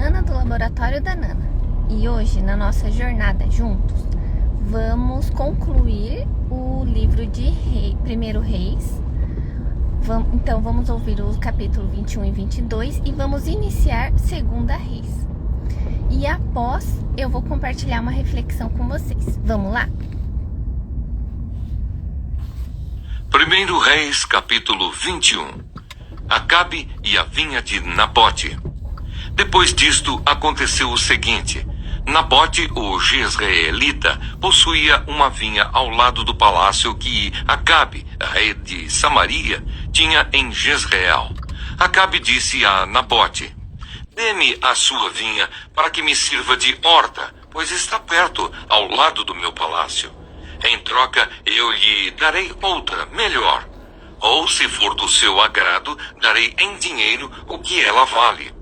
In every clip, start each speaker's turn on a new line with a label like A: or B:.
A: Ana do Laboratório da Nana. E hoje, na nossa jornada juntos, vamos concluir o livro de 1 Reis. Então vamos ouvir o capítulo 21 e 22 e vamos iniciar 2 Reis. E após, eu vou compartilhar uma reflexão com vocês. Vamos lá?
B: 1 Reis, capítulo 21. Acabe e a vinha de Nabote. Depois disto, aconteceu o seguinte. Nabote, o jezreelita, possuía uma vinha ao lado do palácio que Acabe, rei de Samaria, tinha em Jezreel. Acabe disse a Nabote: dê-me a sua vinha para que me sirva de horta, pois está perto, ao lado do meu palácio. Em troca, eu lhe darei outra, melhor. Ou, se for do seu agrado, darei em dinheiro o que ela vale.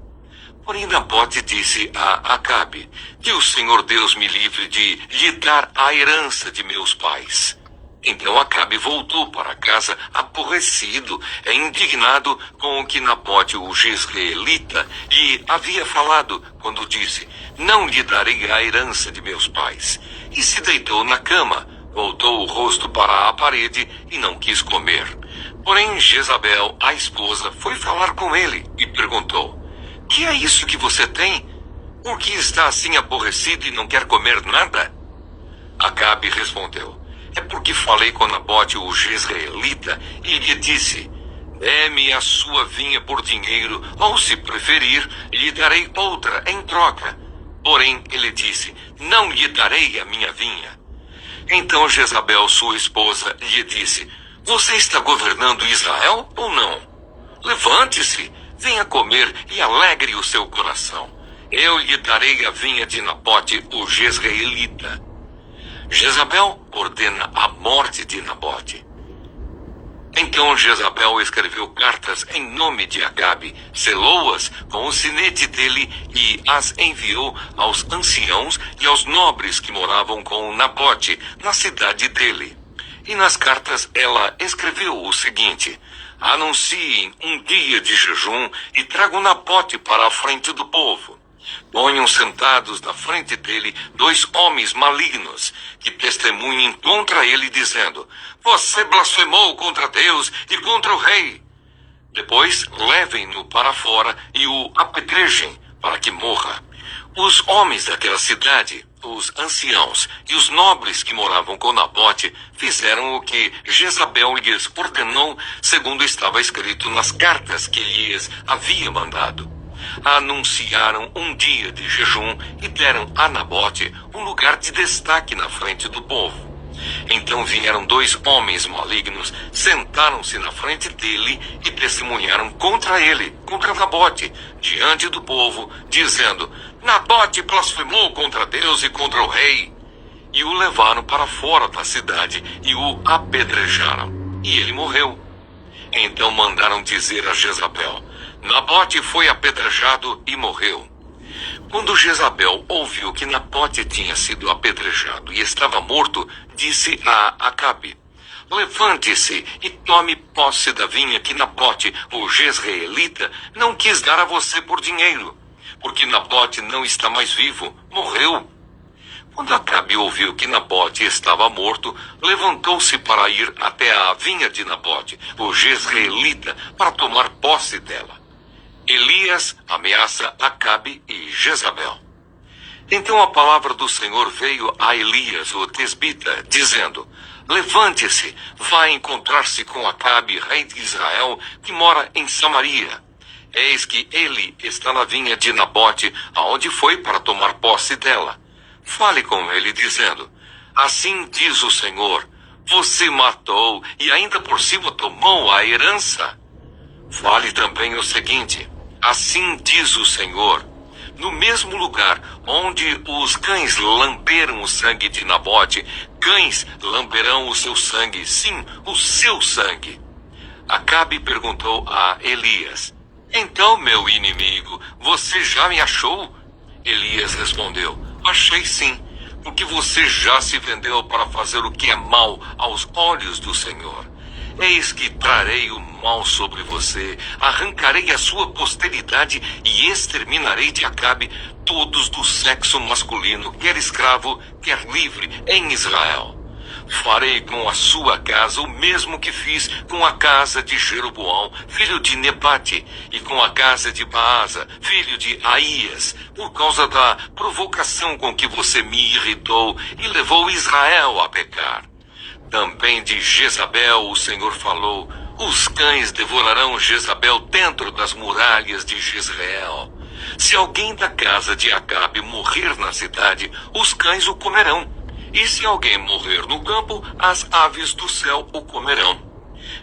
B: Porém, Nabote disse a Acabe: que o Senhor Deus me livre de lhe dar a herança de meus pais. Então Acabe voltou para casa aborrecido e indignado com o que Nabote, o jezreelita, lhe havia falado, quando disse: não lhe darei a herança de meus pais. E se deitou na cama, voltou o rosto para a parede e não quis comer. Porém, Jezabel, a esposa, foi falar com ele e perguntou: que é isso que você tem? Por que está assim aborrecido e não quer comer nada? Acabe respondeu: é porque falei com Nabote, o jezreelita, e lhe disse: dê-me a sua vinha por dinheiro, ou se preferir, lhe darei outra em troca. Porém, ele disse: não lhe darei a minha vinha. Então Jezabel, sua esposa, lhe disse: você está governando Israel ou não? Levante-se, venha comer e alegre o seu coração. Eu lhe darei a vinha de Nabote, o jezreelita. Jezabel ordena a morte de Nabote. Então Jezabel escreveu cartas em nome de Acabe, selou-as com o sinete dele e as enviou aos anciãos e aos nobres que moravam com Nabote na cidade dele. E nas cartas ela escreveu o seguinte: anunciem um dia de jejum e tragam Nabote para a frente do povo. Ponham sentados na frente dele 2 homens malignos, que testemunhem contra ele, dizendo: você blasfemou contra Deus e contra o rei. Depois levem-no para fora e o apedrejem, para que morra. Os homens daquela cidade, os anciãos e os nobres que moravam com Nabote, fizeram o que Jezabel lhes ordenou, segundo estava escrito nas cartas que lhes havia mandado. Anunciaram um dia de jejum e deram a Nabote um lugar de destaque na frente do povo. Então vieram 2 homens malignos, sentaram-se na frente dele e testemunharam contra ele, contra Nabote, diante do povo, dizendo: Nabote blasfemou contra Deus e contra o rei. E o levaram para fora da cidade e o apedrejaram. E ele morreu. Então mandaram dizer a Jezabel: Nabote foi apedrejado e morreu. Quando Jezabel ouviu que Nabote tinha sido apedrejado e estava morto, disse a Acabe: levante-se e tome posse da vinha que Nabote, o jezreelita, não quis dar a você por dinheiro, porque Nabote não está mais vivo, morreu. Quando Acabe ouviu que Nabote estava morto, levantou-se para ir até a vinha de Nabote, o jezreelita, para tomar posse dela. Elias ameaça Acabe e Jezabel. Então a palavra do Senhor veio a Elias, o tesbita, dizendo: levante-se, vá encontrar-se com Acabe, rei de Israel, que mora em Samaria. Eis que ele está na vinha de Nabote, aonde foi para tomar posse dela. Fale com ele, dizendo: assim diz o Senhor, você matou e ainda por cima tomou a herança. Fale também o seguinte: assim diz o Senhor, no mesmo lugar onde os cães lamberam o sangue de Nabote, cães lamberão o seu sangue, sim, o seu sangue. Acabe perguntou a Elias: então, meu inimigo, você já me achou? Elias respondeu: achei sim, porque você já se vendeu para fazer o que é mal aos olhos do Senhor. eis que trarei o mal sobre você, arrancarei a sua posteridade e exterminarei de Acabe todos do sexo masculino, quer escravo, quer livre, em Israel. Farei com a sua casa o mesmo que fiz com a casa de Jeroboão, filho de Nebate, e com a casa de Baasa, filho de Aías, por causa da provocação com que você me irritou e levou Israel a pecar. Também de Jezabel o Senhor falou: os cães devorarão Jezabel dentro das muralhas de Jezreel. Se alguém da casa de Acabe morrer na cidade, os cães o comerão. E se alguém morrer no campo, as aves do céu o comerão.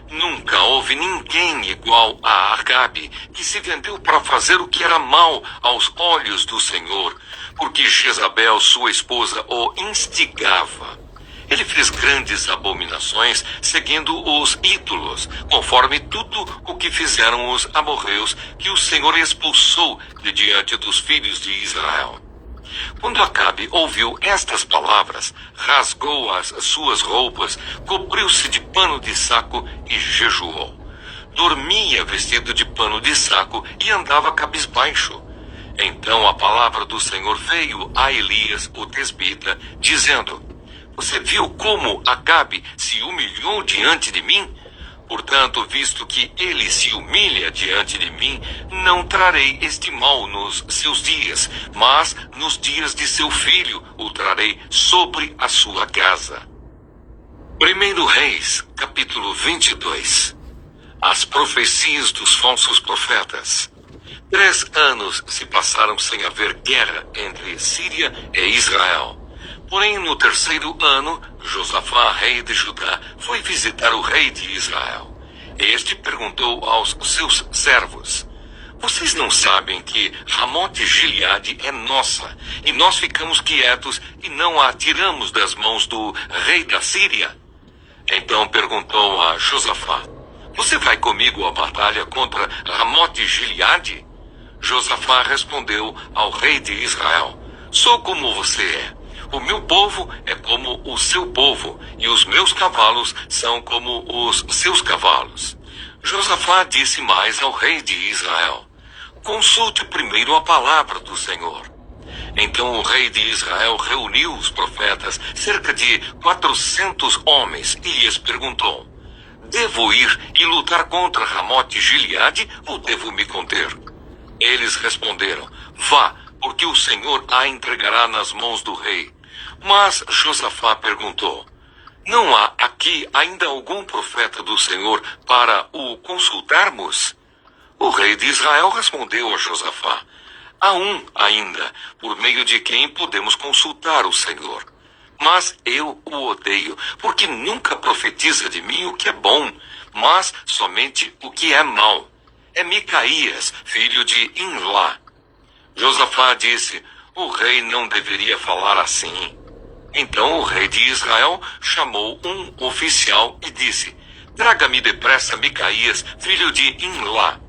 B: Nunca houve ninguém igual a Acabe, que se vendeu para fazer o que era mal aos olhos do Senhor, porque Jezabel, sua esposa, o instigava. Ele fez grandes abominações, seguindo os ídolos, conforme tudo o que fizeram os amorreus, que o Senhor expulsou de diante dos filhos de Israel. Quando Acabe ouviu estas palavras, rasgou as suas roupas, cobriu-se de pano de saco e jejuou. Dormia vestido de pano de saco e andava cabisbaixo. Então a palavra do Senhor veio a Elias, o tesbita, dizendo: você viu como Acabe se humilhou diante de mim? Portanto, visto que ele se humilha diante de mim, não trarei este mal nos seus dias, mas nos dias de seu filho o trarei sobre a sua casa. 1 Reis, capítulo 22. As profecias dos falsos profetas. 3 anos se passaram sem haver guerra entre Síria e Israel. Porém, no 3º ano, Josafá, rei de Judá, foi visitar o rei de Israel. Este perguntou aos seus servos: vocês não sabem que Ramote-Gileade é nossa, e nós ficamos quietos e não a tiramos das mãos do rei da Síria? Então perguntou a Josafá: você vai comigo à batalha contra Ramote-Gileade? Josafá respondeu ao rei de Israel: sou como você é. O meu povo é como o seu povo, e os meus cavalos são como os seus cavalos. Josafá disse mais ao rei de Israel: consulte primeiro a palavra do Senhor. Então o rei de Israel reuniu os profetas, cerca de 400 homens, e lhes perguntou: devo ir e lutar contra Ramote-Gileade ou devo me conter? Eles responderam: vá, porque o Senhor a entregará nas mãos do rei. Mas Josafá perguntou: não há aqui ainda algum profeta do Senhor para o consultarmos? O rei de Israel respondeu a Josafá: há um ainda, por meio de quem podemos consultar o Senhor. Mas eu o odeio, porque nunca profetiza de mim o que é bom, mas somente o que é mau. É Micaías, filho de Imlá. Josafá disse: o rei não deveria falar assim. Então o rei de Israel chamou um oficial e disse: traga-me depressa Micaías, filho de Imlá.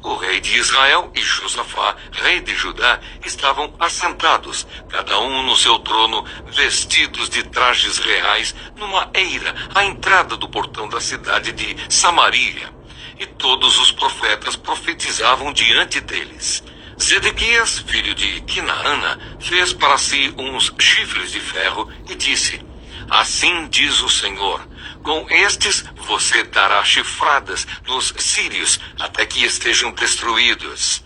B: O rei de Israel e Josafá, rei de Judá, estavam assentados, cada um no seu trono, vestidos de trajes reais, numa eira à entrada do portão da cidade de Samaria. E todos os profetas profetizavam diante deles. Zedequias, filho de Quinaana, fez para si uns chifres de ferro e disse: assim diz o Senhor, com estes você dará chifradas nos sírios até que estejam destruídos.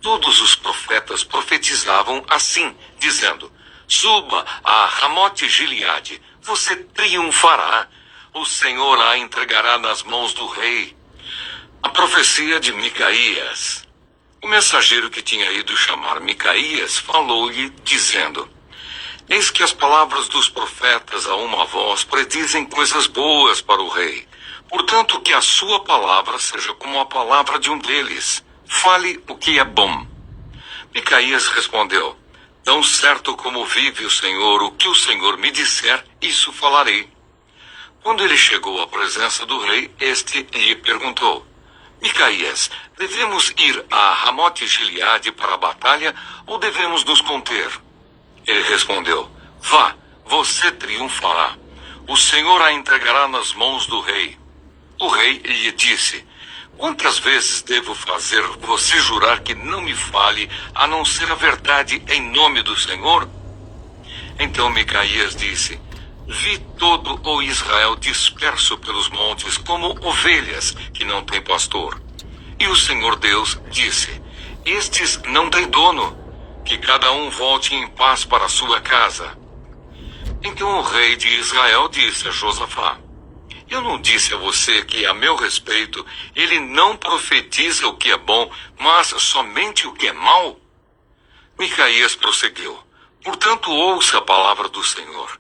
B: Todos os profetas profetizavam assim, dizendo: suba a Ramote-Gileade, você triunfará, o Senhor a entregará nas mãos do rei. A profecia de Micaías. O mensageiro que tinha ido chamar Micaías falou-lhe, dizendo: eis que as palavras dos profetas a uma voz predizem coisas boas para o rei. Portanto, que a sua palavra seja como a palavra de um deles. Fale o que é bom. Micaías respondeu: tão certo como vive o Senhor, o que o Senhor me disser, isso falarei. Quando ele chegou à presença do rei, este lhe perguntou: Micaías, devemos ir a Ramote-Gileade para a batalha ou devemos nos conter? Ele respondeu: vá, você triunfará. O Senhor a entregará nas mãos do rei. o rei lhe disse: quantas vezes devo fazer você jurar que não me fale, a não ser a verdade em nome do Senhor? Então Micaías disse: vi todo o Israel disperso pelos montes como ovelhas que não têm pastor. E o Senhor Deus disse: estes não têm dono, que cada um volte em paz para a sua casa. Então o rei de Israel disse a Josafá: eu não disse a você que, a meu respeito, ele não profetiza o que é bom, mas somente o que é mau? Micaías prosseguiu: portanto, ouça a palavra do Senhor.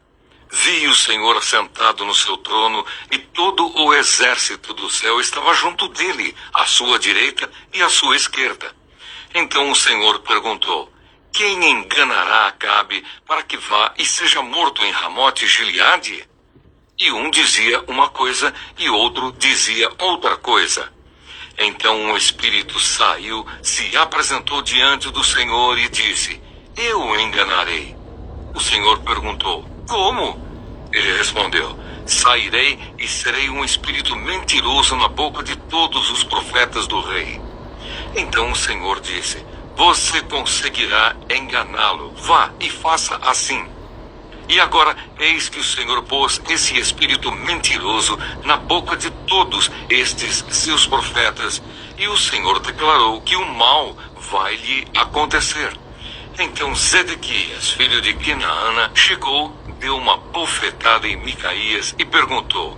B: Vi o Senhor assentado no seu trono, e todo o exército do céu estava junto dele, à sua direita e à sua esquerda. Então o Senhor perguntou: quem enganará Acabe para que vá e seja morto em Ramote Gileade? E um dizia uma coisa e outro dizia outra coisa. Então um espírito saiu, se apresentou diante do Senhor e disse: eu o enganarei. O Senhor perguntou: como? Ele respondeu: sairei e serei um espírito mentiroso na boca de todos os profetas do rei. Então o Senhor disse: você conseguirá enganá-lo. Vá e faça assim. E agora, eis que o Senhor pôs esse espírito mentiroso na boca de todos estes seus profetas, e o Senhor declarou que o mal vai lhe acontecer. Então Zedequias, filho de Quenaana, chegou, deu uma bofetada em Micaías e perguntou: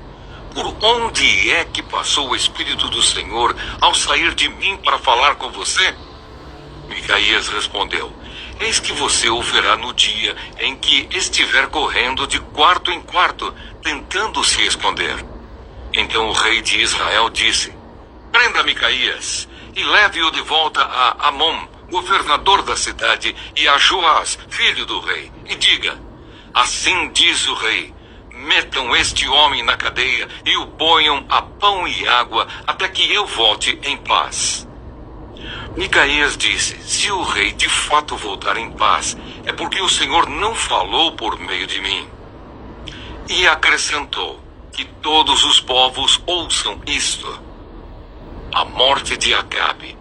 B: por onde é que passou o Espírito do Senhor ao sair de mim para falar com você? Micaías respondeu: eis que você o verá no dia em que estiver correndo de quarto em quarto, tentando se esconder. Então o rei de Israel disse: prenda Micaías e leve-o de volta a Amon, governador da cidade, e a Joás, filho do rei, e diga: assim diz o rei, metam este homem na cadeia e o ponham a pão e água até que eu volte em paz. Micaías disse: se o rei de fato voltar em paz, é porque o Senhor não falou por meio de mim. E acrescentou: que todos os povos ouçam isto. A morte de Acabe.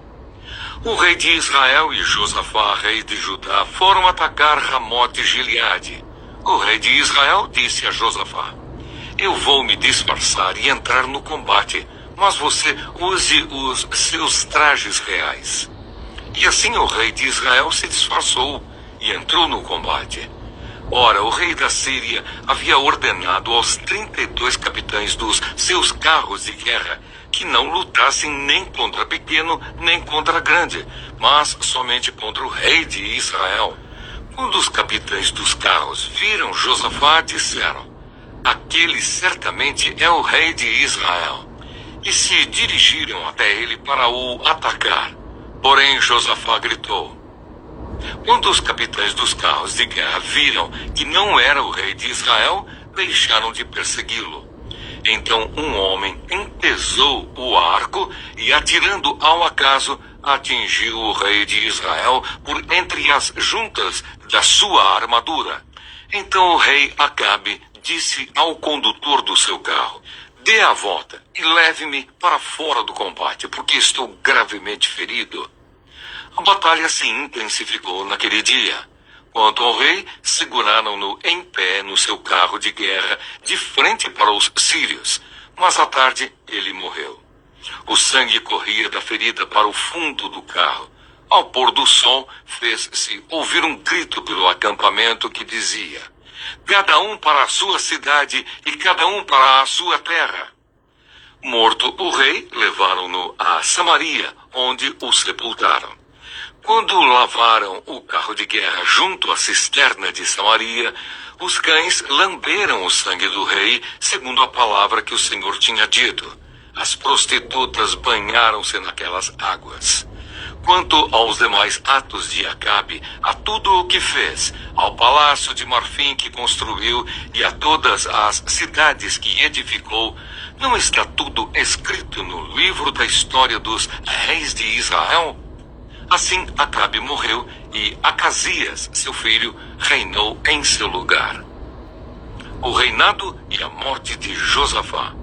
B: O rei de Israel e Josafá, rei de Judá, foram atacar Ramote Gileade. O rei de Israel disse a Josafá: eu vou me disfarçar e entrar no combate, mas você use os seus trajes reais. E assim o rei de Israel se disfarçou e entrou no combate. Ora, o rei da Síria havia ordenado aos 32 capitães dos seus carros de guerra que não lutassem nem contra pequeno nem contra grande, mas somente contra o rei de Israel. Quando os capitães dos carros viram Josafá, disseram: aquele certamente é o rei de Israel. E se dirigiram até ele para o atacar. Porém Josafá gritou. Quando os capitães dos carros de guerra viram que não era o rei de Israel, deixaram de persegui-lo. Então um homem entesou o arco e, atirando ao acaso, atingiu o rei de Israel por entre as juntas da sua armadura. Então o rei Acabe disse ao condutor do seu carro: dê a volta e leve-me para fora do combate, porque estou gravemente ferido. A batalha se intensificou naquele dia. Quanto ao rei, seguraram-no em pé no seu carro de guerra, de frente para os sírios. Mas à tarde ele morreu. O sangue corria da ferida para o fundo do carro. Ao pôr do sol, fez-se ouvir um grito pelo acampamento que dizia: cada um para a sua cidade e cada um para a sua terra. Morto o rei, levaram-no a Samaria, onde o sepultaram. Quando lavaram o carro de guerra junto à cisterna de Samaria, os cães lamberam o sangue do rei, segundo a palavra que o Senhor tinha dito. As prostitutas banharam-se naquelas águas. Quanto aos demais atos de Acabe, a tudo o que fez, ao palácio de marfim que construiu e a todas as cidades que edificou, não está tudo escrito no livro da história dos reis de Israel? Assim Acabe morreu e Acasias, seu filho, reinou em seu lugar. O reinado e a morte de Josafá.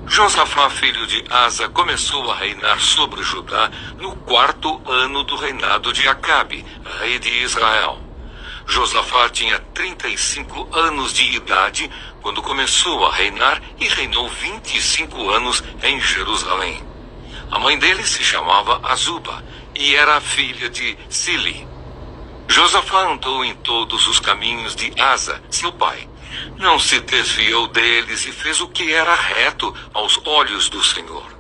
B: Josafá, filho de Asa, começou a reinar sobre Judá no 4º ano do reinado de Acabe, rei de Israel. Josafá tinha 35 anos de idade quando começou a reinar e reinou 25 anos em Jerusalém. A mãe dele se chamava Azuba e era filha de Sili. Josafá andou em todos os caminhos de Asa, seu pai. Não se desviou deles e fez o que era reto aos olhos do Senhor.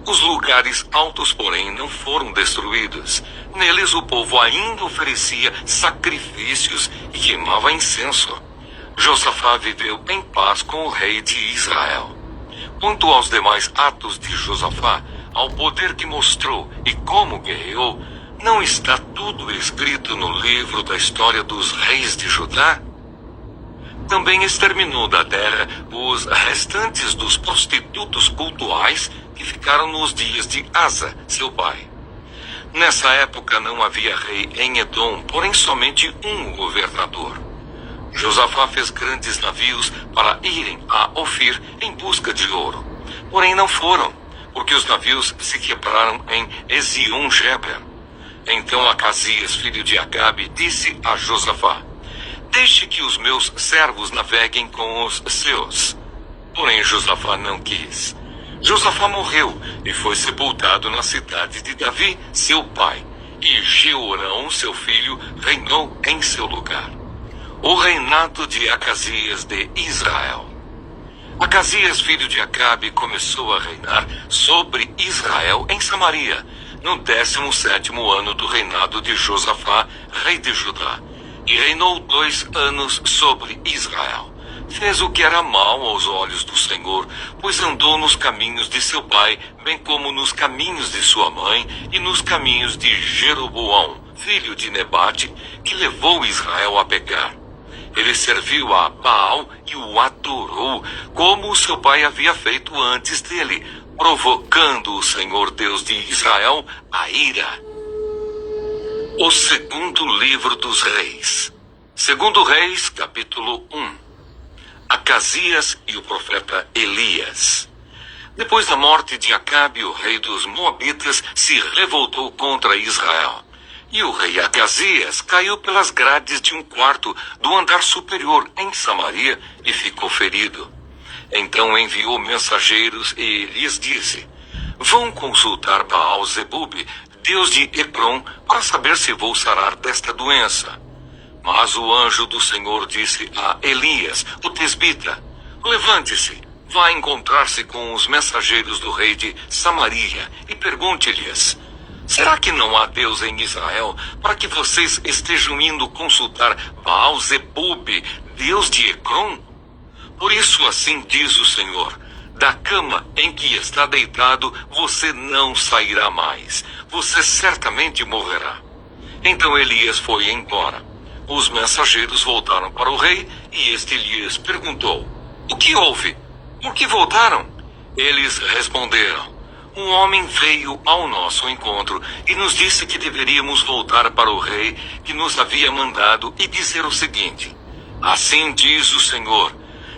B: Os lugares altos, porém, não foram destruídos. Neles o povo ainda oferecia sacrifícios e queimava incenso. Josafá viveu em paz com o rei de Israel. Quanto aos demais atos de Josafá, ao poder que mostrou e como guerreou, não está tudo escrito no livro da história dos reis de Judá? Também exterminou da terra os restantes dos prostitutos cultuais que ficaram nos dias de Asa, seu pai. Nessa época não havia rei em Edom, porém somente um governador. Josafá fez grandes navios para irem a Ofir em busca de ouro. Porém não foram, porque os navios se quebraram em Ezion-Geber. Então Acasias, filho de Acabe, disse a Josafá: deixe que os meus servos naveguem com os seus. Porém Josafá não quis. Josafá morreu e foi sepultado na cidade de Davi, seu pai, e Jeorão, seu filho, reinou em seu lugar. O reinado de Acasias de Israel. Acasias, filho de Acabe, começou a reinar sobre Israel em Samaria, no 17º ano do reinado de Josafá, rei de Judá, e reinou 2 anos sobre Israel. Fez o que era mal aos olhos do Senhor, pois andou nos caminhos de seu pai, bem como nos caminhos de sua mãe e nos caminhos de Jeroboão, filho de Nebate, que levou Israel a pecar. Ele serviu a Baal e o adorou, como o seu pai havia feito antes dele, provocando o Senhor Deus de Israel a ira. O segundo livro dos reis. Segundo Reis, capítulo 1. Acasias e o profeta Elias. Depois da morte de Acabe, o rei dos Moabitas se revoltou contra Israel. E o rei Acasias caiu pelas grades de um quarto do andar superior em Samaria e ficou ferido. Então enviou mensageiros e lhes disse: vão consultar Baal-Zebub, deus de Ecrom, para saber se vou sarar desta doença. Mas o anjo do Senhor disse a Elias, o tesbita: levante-se, vá encontrar-se com os mensageiros do rei de Samaria e pergunte-lhes: será que não há Deus em Israel para que vocês estejam indo consultar Baal-Zebub, deus de Ecrom? Por isso assim diz o Senhor: da cama em que está deitado você não sairá mais, você certamente morrerá. Então Elias foi embora. Os mensageiros voltaram para o rei e este lhes perguntou: o que houve? Por que voltaram? Eles responderam: um homem veio ao nosso encontro e nos disse que deveríamos voltar para o rei que nos havia mandado e dizer o seguinte: assim diz o Senhor,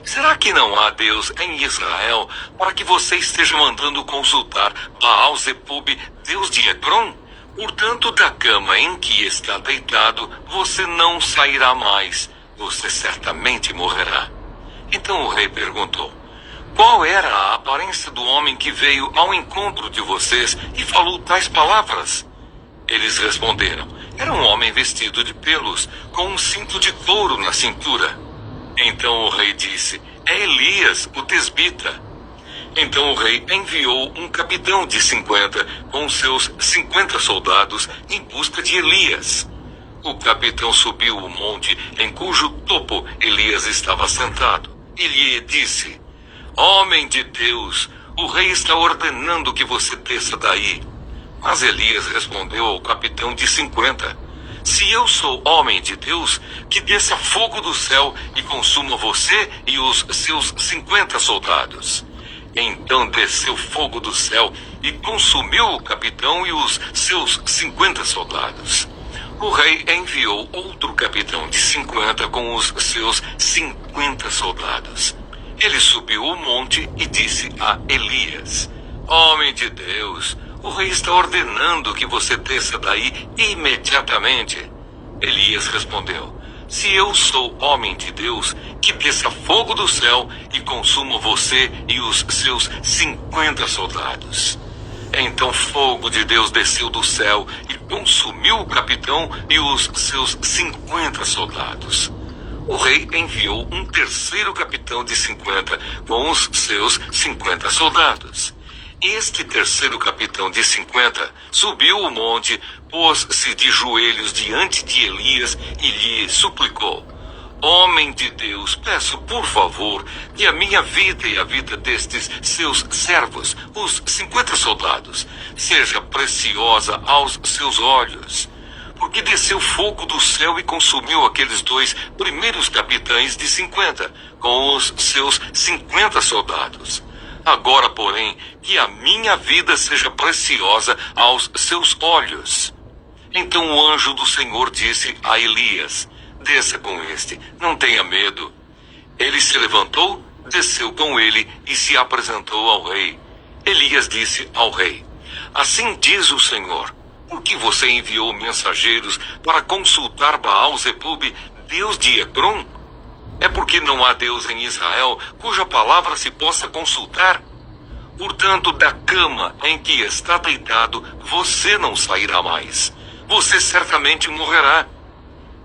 B: será que não há Deus em Israel para que você esteja mandando consultar Baal-Zebub, deus de Ecrom? Portanto, da cama em que está deitado, você não sairá mais, você certamente morrerá. Então o rei perguntou: qual era a aparência do homem que veio ao encontro de vocês e falou tais palavras? Eles responderam: era um homem vestido de pelos, com um cinto de couro na cintura. Então o rei disse: é Elias, o tesbita. Então o rei enviou um capitão de 50 com seus 50 soldados em busca de Elias. O capitão subiu o monte em cujo topo Elias estava sentado e lhe disse: homem de Deus, o rei está ordenando que você desça daí. Mas Elias respondeu ao capitão de 50: se eu sou homem de Deus, que desça fogo do céu e consuma você e os seus 50 soldados. Então desceu fogo do céu e consumiu o capitão e os seus 50 soldados. O rei enviou outro capitão de 50 com os seus 50 soldados. Ele subiu o monte e disse a Elias: Homem de Deus, o rei está ordenando que você desça daí imediatamente. Elias respondeu: Se eu sou homem de Deus, que desça fogo do céu e consuma você e os seus 50 soldados. Então fogo de Deus desceu do céu e consumiu o capitão e os seus 50 soldados. O rei enviou um terceiro capitão de 50 com os seus 50 soldados. Este terceiro capitão de 50 subiu o monte, pôs-se de joelhos diante de Elias e lhe suplicou: Homem de Deus, peço por favor que a minha vida e a vida destes seus servos, os 50 soldados, seja preciosa aos seus olhos. Porque desceu fogo do céu e consumiu aqueles dois primeiros capitães de 50, com os seus 50 soldados. Agora, porém, que a minha vida seja preciosa aos seus olhos. Então o anjo do Senhor disse a Elias: Desça com este, não tenha medo. Ele se levantou, desceu com ele e se apresentou ao rei. Elias disse ao rei: Assim diz o Senhor: Por que você enviou mensageiros para consultar Baal-Zebub, Deus de Ecrom? É porque não há Deus em Israel cuja palavra se possa consultar? Portanto, da cama em que está deitado, você não sairá mais. Você certamente morrerá.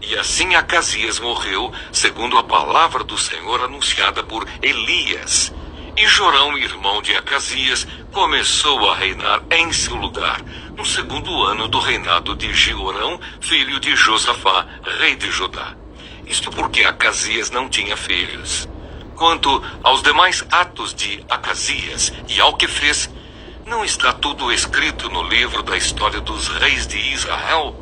B: E assim Acasias morreu, segundo a palavra do Senhor anunciada por Elias. E Jorão, irmão de Acasias, começou a reinar em seu lugar, no segundo ano do reinado de Jeorão, filho de Josafá, rei de Judá. Isto porque Acasias não tinha filhos. Quanto aos demais atos de Acasias e ao que fez, não está tudo escrito no livro da história dos reis de Israel?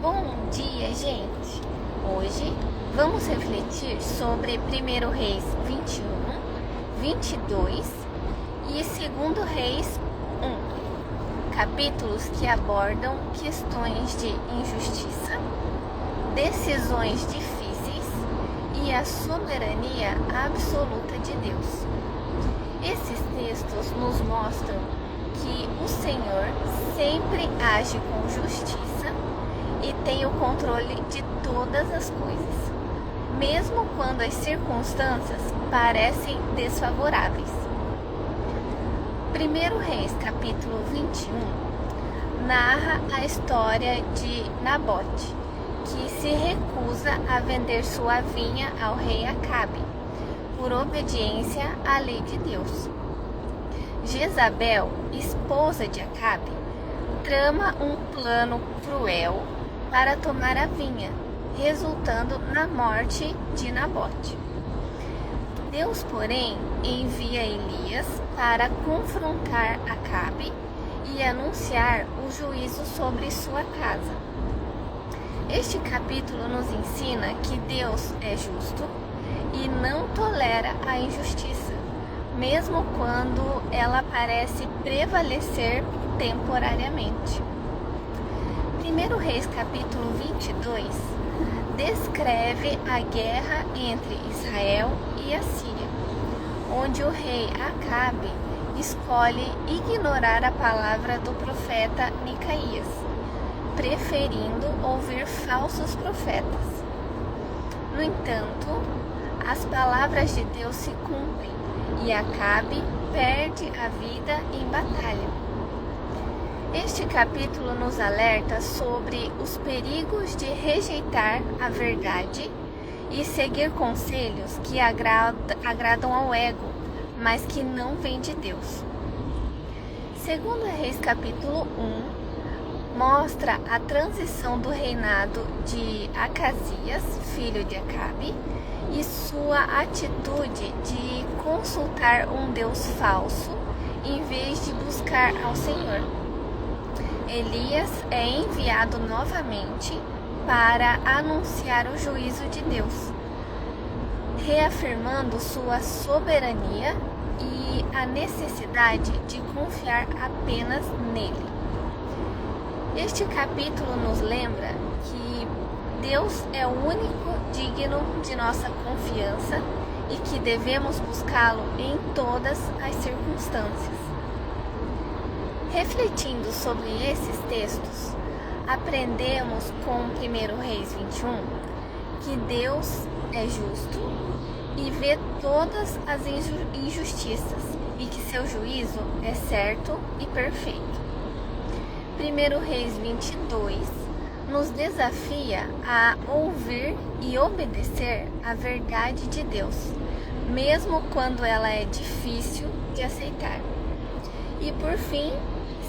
A: Bom dia, gente! Hoje vamos refletir sobre 1 Reis 21, 22 e 2 Reis 1. Capítulos que abordam questões de injustiça, decisões difíceis e a soberania absoluta de Deus. Esses textos nos mostram que o Senhor sempre age com justiça e tem o controle de todas as coisas, mesmo quando as circunstâncias parecem desfavoráveis. 1 Reis, capítulo 21, narra a história de Nabote, que se recusa a vender sua vinha ao rei Acabe, por obediência à lei de Deus. Jezabel, esposa de Acabe, trama um plano cruel para tomar a vinha, resultando na morte de Nabote. Deus, porém, envia Elias para confrontar Acabe e anunciar o juízo sobre sua casa. Este capítulo nos ensina que Deus é justo e não tolera a injustiça, mesmo quando ela parece prevalecer temporariamente. 1 Reis capítulo 22 descreve a guerra entre Israel e a Síria, onde o rei Acabe escolhe ignorar a palavra do profeta Micaías, preferindo ouvir falsos profetas. No entanto, as palavras de Deus se cumprem e Acabe perde a vida em batalha. Este capítulo nos alerta sobre os perigos de rejeitar a verdade e seguir conselhos que agradam ao ego, mas que não vêm de Deus. 2 Reis capítulo 1 mostra a transição do reinado de Acasias, filho de Acabe, e sua atitude de consultar um Deus falso em vez de buscar ao Senhor. Elias é enviado novamente para anunciar o juízo de Deus, reafirmando sua soberania e a necessidade de confiar apenas nele. Este capítulo nos lembra que Deus é o único digno de nossa confiança e que devemos buscá-lo em todas as circunstâncias. Refletindo sobre esses textos, aprendemos com 1 Reis 21 que Deus é justo e vê todas as injustiças e que seu juízo é certo e perfeito. 1 Reis 22 nos desafia a ouvir e obedecer à verdade de Deus, mesmo quando ela é difícil de aceitar. E por fim,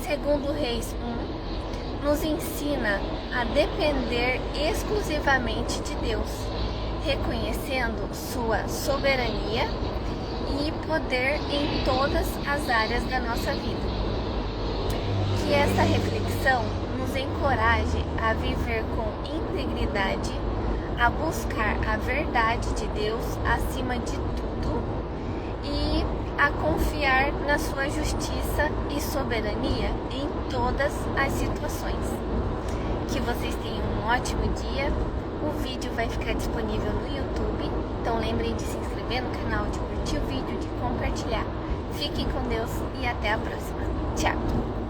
A: 2 Reis 1 nos ensina a depender exclusivamente de Deus, reconhecendo sua soberania e poder em todas as áreas da nossa vida. Que essa reflexão nos encoraje a viver com integridade, a buscar a verdade de Deus acima de tudo e a confiar na sua justiça e soberania em todas as situações. Que vocês tenham um ótimo dia. O vídeo vai ficar disponível no YouTube, então lembrem de se inscrever no canal, de curtir o vídeo, de compartilhar. Fiquem com Deus e até a próxima. Tchau!